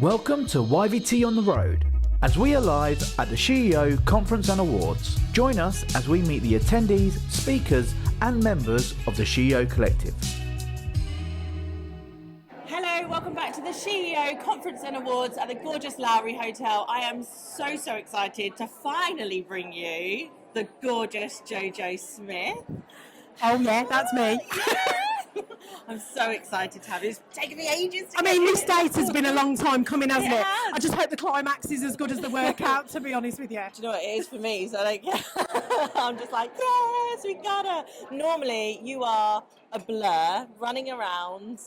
Welcome to YVT On The Road, as we are live at the SheEO Conference and Awards. Join us as we meet the attendees, speakers and members of the SheEO Collective. Hello, welcome back to the SheEO Conference and Awards at the gorgeous Lowry Hotel. I am so excited to finally bring you the gorgeous Jojo Smith. Oh yeah, that's me. I'm so excited to have you. It's taken me ages to This date has been a long time coming, hasn't it? has. I just hope the climax is as good as the workout, to be honest with you. Do you know what it is for me? So I'm just like, yes, we gotta. Normally, you are a blur, running around,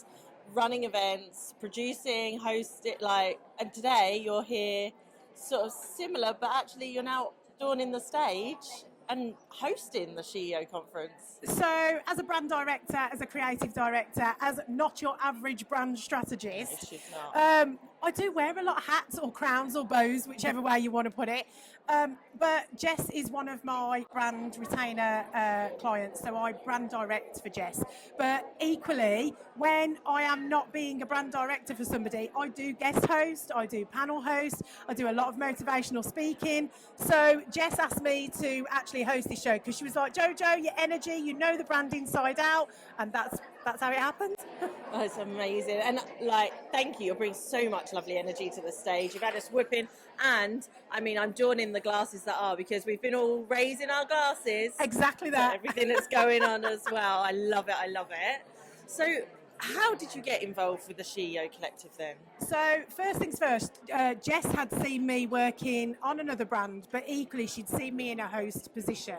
running events, producing, hosting, and today you're here sort of similar, but actually you're now adorning the stage and hosting the SheEO conference. So, as a brand director, as a creative director, as not your average brand strategist, She's not. I do wear a lot of hats or crowns or bows, whichever way you want to put it. But Jess is one of my brand retainer clients, so I brand direct for Jess. But equally, when I am not being a brand director for somebody, I do guest host, I do panel host, I do a lot of motivational speaking. So Jess asked me to actually host this show because she was like, Jojo, your energy, you know the brand inside out, and that's how it happened. That's amazing. And thank you. You bring so much lovely energy to the stage. You've had us whipping. And I'm joining the glasses that are, because we've been all raising our glasses. Exactly that. Everything that's going on as well. I love it. So how did you get involved with the SheEO Collective then? So first things first, Jess had seen me working on another brand, but equally she'd seen me in a host position.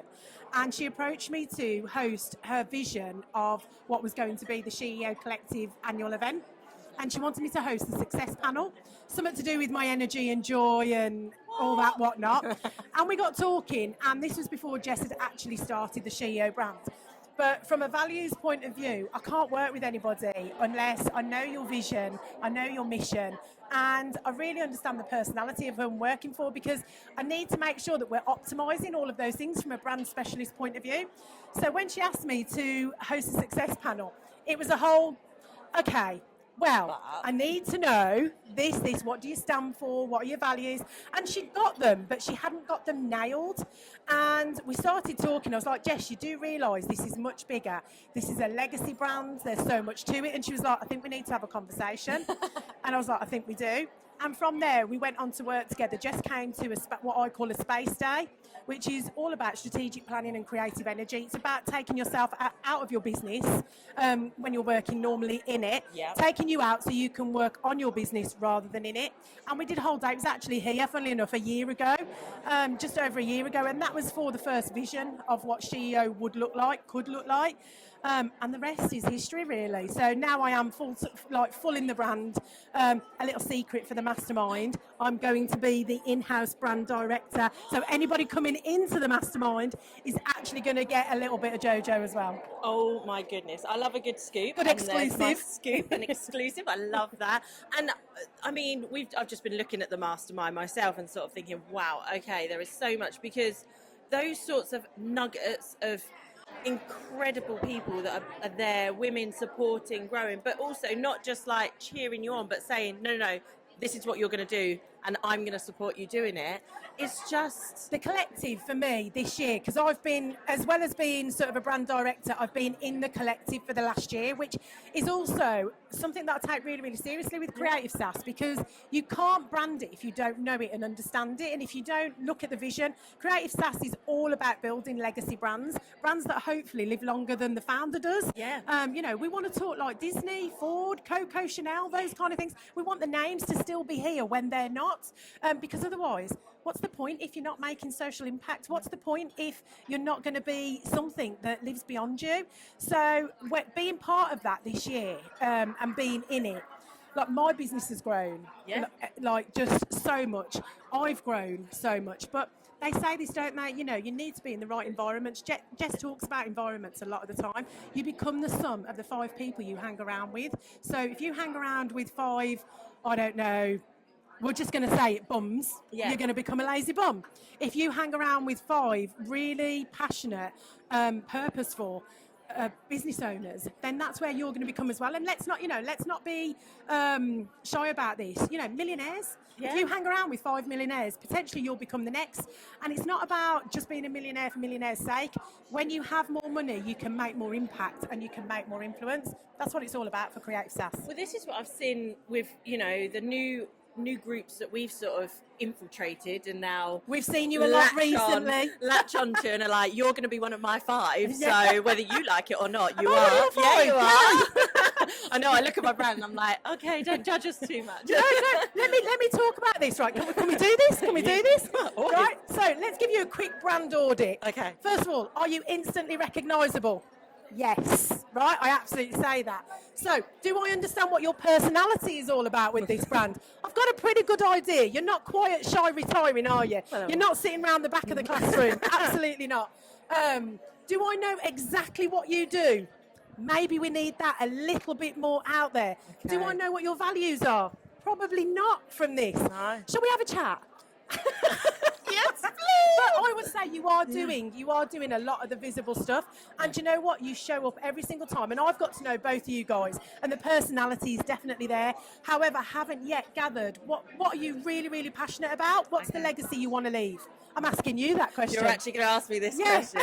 And she approached me to host her vision of what was going to be the SheEO Collective annual event. And she wanted me to host the success panel, something to do with my energy and joy and all that whatnot. And we got talking, and this was before Jess had actually started the SheEO brand. But from a values point of view, I can't work with anybody unless I know your vision, I know your mission, and I really understand the personality of who I'm working for, because I need to make sure that we're optimising all of those things from a brand specialist point of view. So when she asked me to host a success panel, it was a whole, okay, well, I need to know this, what do you stand for, what are your values? And she got them, but she hadn't got them nailed. And we started talking. I was like, Jess, you do realise this is much bigger. This is a legacy brand. There's so much to it. And she was like, I think we need to have a conversation. And I was like, I think we do. And from there, we went on to work together. Jess came to what I call a space day, which is all about strategic planning and creative energy. It's about taking yourself out of your business when you're working normally in it, taking you out so you can work on your business rather than in it. And we did a whole day. It was actually here, funnily enough, a year ago, just over a year ago. And that was for the first vision of what SheEO would look like, could look like. And the rest is history, really. So now I am full in the brand. A little secret for the Mastermind, I'm going to be the in-house brand director. So anybody coming into the Mastermind is actually going to get a little bit of Jojo as well. Oh my goodness, I love a good scoop. Good exclusive. My scoop and exclusive. I love that. And I've just been looking at the Mastermind myself and sort of thinking, wow, okay, there is so much, because those sorts of nuggets of incredible people that are there, women supporting, growing, but also not just cheering you on, but saying, no, this is what you're going to do and I'm going to support you doing it. It's just the collective for me this year, because I've been, as well as being sort of a brand director, I've been in the collective for the last year, which is also something that I take really, really seriously with Creative Sass, because you can't brand it if you don't know it and understand it. And if you don't look at the vision, Creative Sass is all about building legacy brands that hopefully live longer than the founder does. Yeah. We want to talk like Disney, Ford, Coco, Chanel, those kind of things. We want the names to still be here when they're not. Because otherwise, what's the point if you're not making social impact? What's the point if you're not going to be something that lives beyond you? So being part of that this year and being in it, my business has grown, just so much. I've grown so much, but they say this, don't they? You need to be in the right environments. Jess talks about environments a lot of the time. You become the sum of the 5 people you hang around with. So if you hang around with 5, I don't know, we're just going to say it, bums, you're going to become a lazy bum. If you hang around with 5 really passionate, purposeful, business owners, then that's where you're going to become as well. And let's not be shy about this. Millionaires. Yeah. If you hang around with 5 millionaires, potentially you'll become the next. And it's not about just being a millionaire for millionaire's sake. When you have more money, you can make more impact and you can make more influence. That's what it's all about for Creative Sass. Well, this is what I've seen with, the new groups that we've sort of infiltrated, and now we've seen you a lot recently. Latch onto and are like, you're going to be one of my 5. Yeah. So whether you like it or not, you are. are. Yeah, you are. I know. I look at my brand and I'm like, okay, don't judge us too much. No. Let me talk about this. Right? Can we do this? Can we do this? Right. So let's give you a quick brand audit. Okay. First of all, are you instantly recognisable? Yes, right? I absolutely say that. So, do I understand what your personality is all about with this brand? I've got a pretty good idea. You're not quiet, shy, retiring, are you? You're not sitting around the back of the classroom. Absolutely not. Do I know exactly what you do? Maybe we need that a little bit more out there. Okay. Do I know what your values are? Probably not from this. No. Shall we have a chat? Yes, please. But I would say you are doing a lot of the visible stuff, and you know what? You show up every single time, and I've got to know both of you guys, and the personality is definitely there. However, haven't yet gathered what are you really, really passionate about? What's the legacy you want to leave? I'm asking you that question. You're actually going to ask me this question.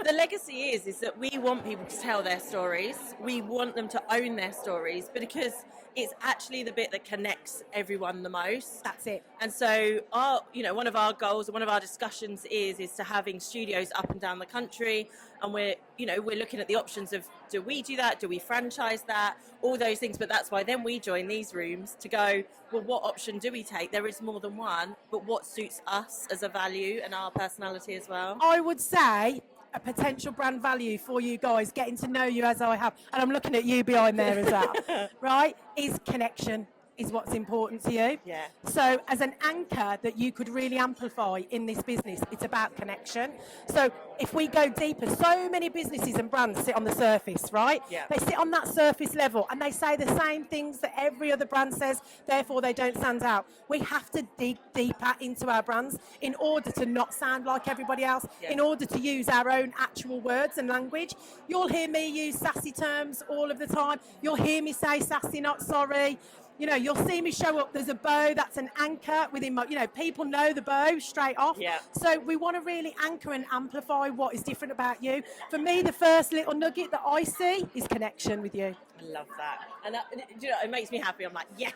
The legacy is that we want people to tell their stories. We want them to own their stories, but because it's actually the bit that connects everyone the most. That's it. And so one of our goals, one of our discussions is to having studios up and down the country. And we're looking at the options of, do we do that? Do we franchise that? All those things. But that's why then we join these rooms to go, well, what option do we take? There is more than one, but what suits us as a value and our personality as well? I would say a potential brand value for you guys, getting to know you as I have, and I'm looking at you behind there as well, right, is connection. Is what's important to you. Yeah. So as an anchor that you could really amplify in this business, it's about connection. So if we go deeper, so many businesses and brands sit on the surface, right? Yeah. They sit on that surface level and they say the same things that every other brand says, therefore they don't stand out. We have to dig deeper into our brands in order to not sound like everybody else, in order to use our own actual words and language. You'll hear me use sassy terms all of the time. You'll hear me say sassy, not sorry. You'll see me show up. There's a bow. That's an anchor within my, people know the bow straight off. Yeah. So we want to really anchor and amplify what is different about you. For me, the first little nugget that I see is connection with you. I love that. And it makes me happy. I'm like, yes,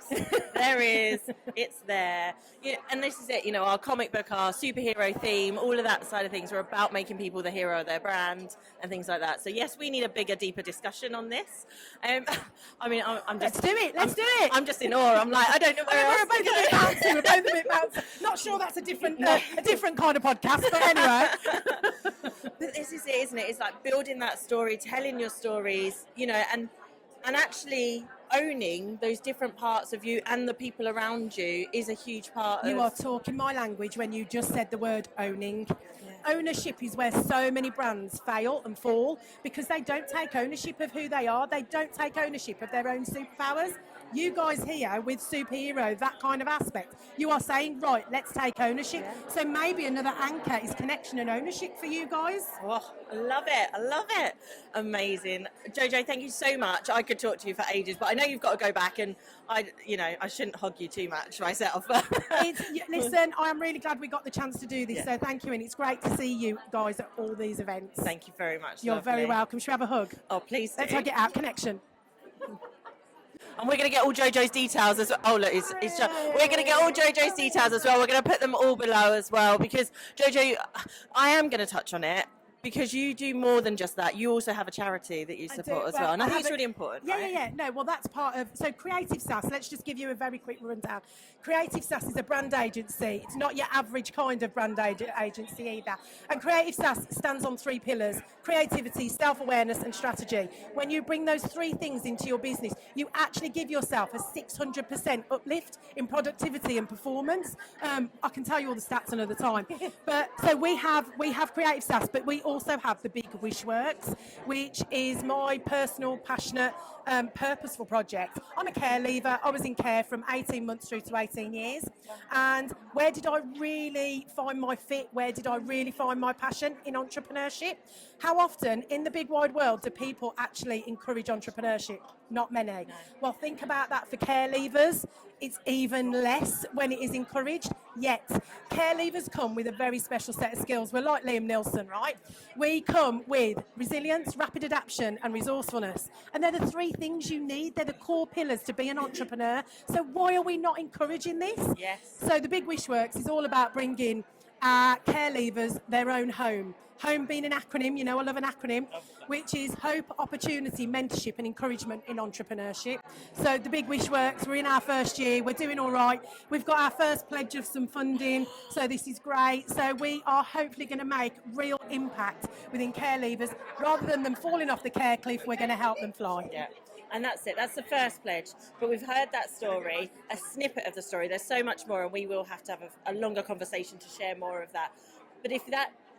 there is. It's there. And this is it. Our comic book, our superhero theme, all of that side of things are about making people the hero of their brand and things like that. So yes, we need a bigger, deeper discussion on this. I'm just. Let's do it. I'm just in awe. I'm like, I don't know where else. We're both a bit bouncy. Not sure that's a different kind of podcast, but anyway. But this is it, isn't it? It's like building that story, telling your stories, and actually owning those different parts of you and the people around you is a huge part of... You are talking my language when you just said the word owning. Yeah. Ownership is where so many brands fail and fall because they don't take ownership of who they are. They don't take ownership of their own superpowers. You guys here with superhero, that kind of aspect, you are saying, right, let's take ownership. Yeah. So maybe another anchor is connection and ownership for you guys. Oh, I love it. I love it. Amazing. Jojo, thank you so much. I could talk to you for ages, but I know you've got to go back and I shouldn't hog you too much myself. Listen, I am really glad we got the chance to do this, so thank you. And it's great to see you guys at all these events. Thank you very much. You're very welcome. Should we have a hug? Oh, please do. Let's hug it out. Connection. And we're going to get all Jojo's details as well. Oh, look, we're going to get all Jojo's details as well. We're going to put them all below as well because, Jojo, I am going to touch on it because you do more than just that. You also have a charity that you support as well. And I think it's really important. Yeah. No, well, that's part of... So Creative Sass, let's just give you a very quick rundown. Creative Sass is a brand agency. It's not your average kind of brand agency either. And Creative Sass stands on 3 pillars: creativity, self-awareness and strategy. When you bring those 3 things into your business, you actually give yourself a 600% uplift in productivity and performance. I can tell you all the stats another time. But so we have Creative Sass, but we also have the Big Wish Works, which is my personal, passionate, purposeful project. I'm a care leaver. I was in care from 18 months through to 18 years. And where did I really find my fit? Where did I really find my passion? In entrepreneurship. How often in the big wide world do people actually encourage entrepreneurship? Not many. No. Well, think about that for care leavers. It's even less when it is encouraged. Yet, care leavers come with a very special set of skills. We're like Liam Neeson, right? We come with resilience, rapid adaptation, and resourcefulness. And they're the three things you need. They're the core pillars to be an entrepreneur. So why are we not encouraging this? Yes. So the Big Wish Works is all about bringing care leavers their own home. HOME being an acronym, you know, I love an acronym, which is Hope, Opportunity, Mentorship and Encouragement in Entrepreneurship. So the Big Wish Works, we're in our first year, we're doing all right. We've got our first pledge of some funding, so this is great. So we are hopefully going to make real impact within care leavers. Rather than them falling off the care cliff, we're going to help them fly. Yeah. And that's it. That's the first pledge. But we've heard that story, a snippet of the story. There's so much more, and we will have to have a longer conversation to share more of that. But if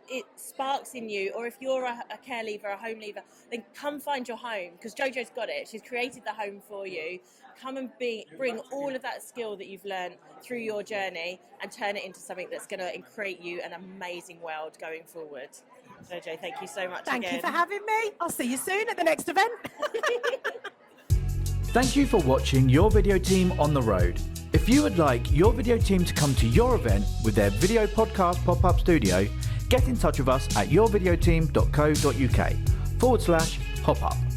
it sparks in you, or if you're a care leaver, a home leaver, then come find your home, because Jojo's got it. She's created the home for you. Come and bring all of that skill that you've learned through your journey and turn it into something that's going to create you an amazing world going forward. Jojo, thank you so much again. Thank you for having me. I'll see you soon at the next event. Thank you for watching Your Video Team on the Road. If you would like your video team to come to your event with their video podcast pop-up studio, get in touch with us at yourvideoteam.co.uk/pop-up.